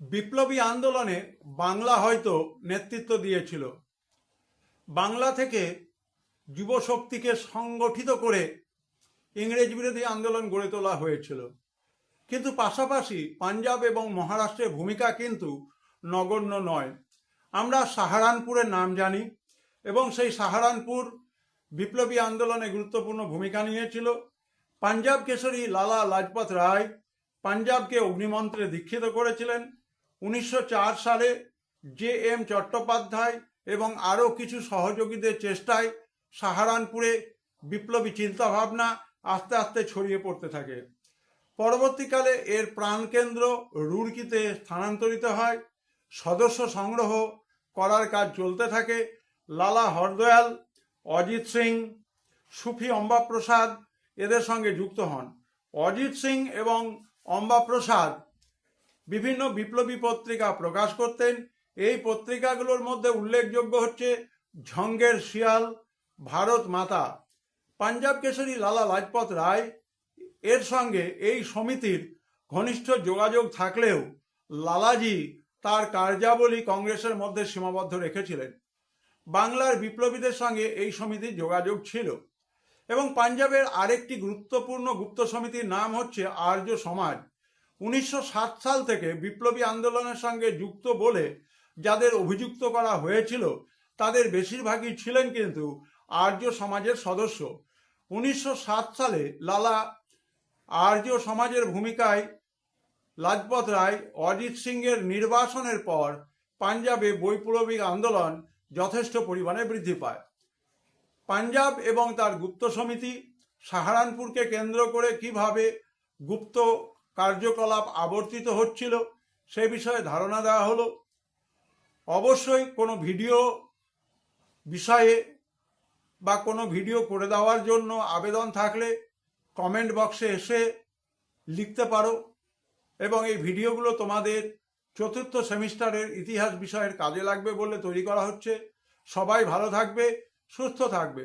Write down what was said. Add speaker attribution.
Speaker 1: বিপ্লবী আন্দোলনে বাংলা হয়তো নেতৃত্ব দিয়েছিল। বাংলা থেকে যুবশক্তিকে সংগঠিত করে ইংরেজ বিরোধী আন্দোলন গড়ে তোলা হয়েছিল। কিন্তু পাশাপাশি পাঞ্জাব এবং মহারাষ্ট্রের ভূমিকা কিন্তু নগণ্য নয়। আমরা সাহারানপুরের নাম জানি এবং সেই সাহারানপুর বিপ্লবী আন্দোলনে গুরুত্বপূর্ণ ভূমিকা নিয়েছিল। পাঞ্জাব কেশরী লালা লাজপত রায় পাঞ্জাবকে অগ্নিমন্ত্রে দীক্ষিত করেছিলেন। 1904 সালে JM চট্টোপাধ্যায় এবং আরও কিছু সহযোগীদের চেষ্টায় সাহারানপুরে বিপ্লবী চিন্তাভাবনা আস্তে আস্তে ছড়িয়ে পড়তে থাকে। পরবর্তীকালে এর প্রাণকেন্দ্র রুড়কিতে স্থানান্তরিত হয়। সদস্য সংগ্রহ করার কাজ চলতে থাকে। লালা হরদয়াল, অজিত সিং, সুফি অম্বাপ্রসাদ এদের সঙ্গে যুক্ত হন। অজিত সিং এবং অম্বাপ্রসাদ বিভিন্ন বিপ্লবী পত্রিকা প্রকাশ করতেন। এই পত্রিকাগুলোর মধ্যে উল্লেখযোগ্য হচ্ছে ঝঙ্গের শিয়াল, ভারত মাতা। পাঞ্জাব কেশরী লালা লাজপত রায় এর সঙ্গে এই সমিতির ঘনিষ্ঠ যোগাযোগ থাকলেও লালাজি তার কার্যাবলী কংগ্রেসের মধ্যে সীমাবদ্ধ রেখেছিলেন। বাংলার বিপ্লবীদের সঙ্গে এই সমিতির যোগাযোগ ছিল এবং পাঞ্জাবের আরেকটি গুরুত্বপূর্ণ গুপ্ত সমিতির নাম হচ্ছে আর্য সমাজ। 1907 সাল থেকে বিপ্লবী আন্দোলনের সঙ্গে যুক্ত বলে যাদের অভিযুক্ত করা হয়েছিল তাদের বেশিরভাগই ছিলেন কিন্তু আর্য সমাজের সদস্য। 1907 সালে লালা আর্য সমাজের ভূমিকায় লাজপত রায় অজিত সিংয়ের নির্বাসনের পর পাঞ্জাবে বৈপ্লবিক আন্দোলন যথেষ্ট পরিমাণে বৃদ্ধি পায়। পাঞ্জাব এবং তার গুপ্ত সমিতি সাহারানপুরকে কেন্দ্র করে কিভাবে গুপ্ত কার্যকলাপ আবর্তিত হচ্ছিল সে বিষয়ে ধারণা দেওয়া হলো। অবশ্যই কোনো ভিডিও বিষয়ে বা কোনো ভিডিও করে দেওয়ার জন্য আবেদন থাকলে কমেন্ট বক্সে এসে লিখতে পারো এবং এই ভিডিওগুলো তোমাদের চতুর্থ সেমিস্টারের ইতিহাস বিষয়ের কাজে লাগবে বলে তৈরি করা হচ্ছে। সবাই ভালো থাকবে, সুস্থ থাকবে।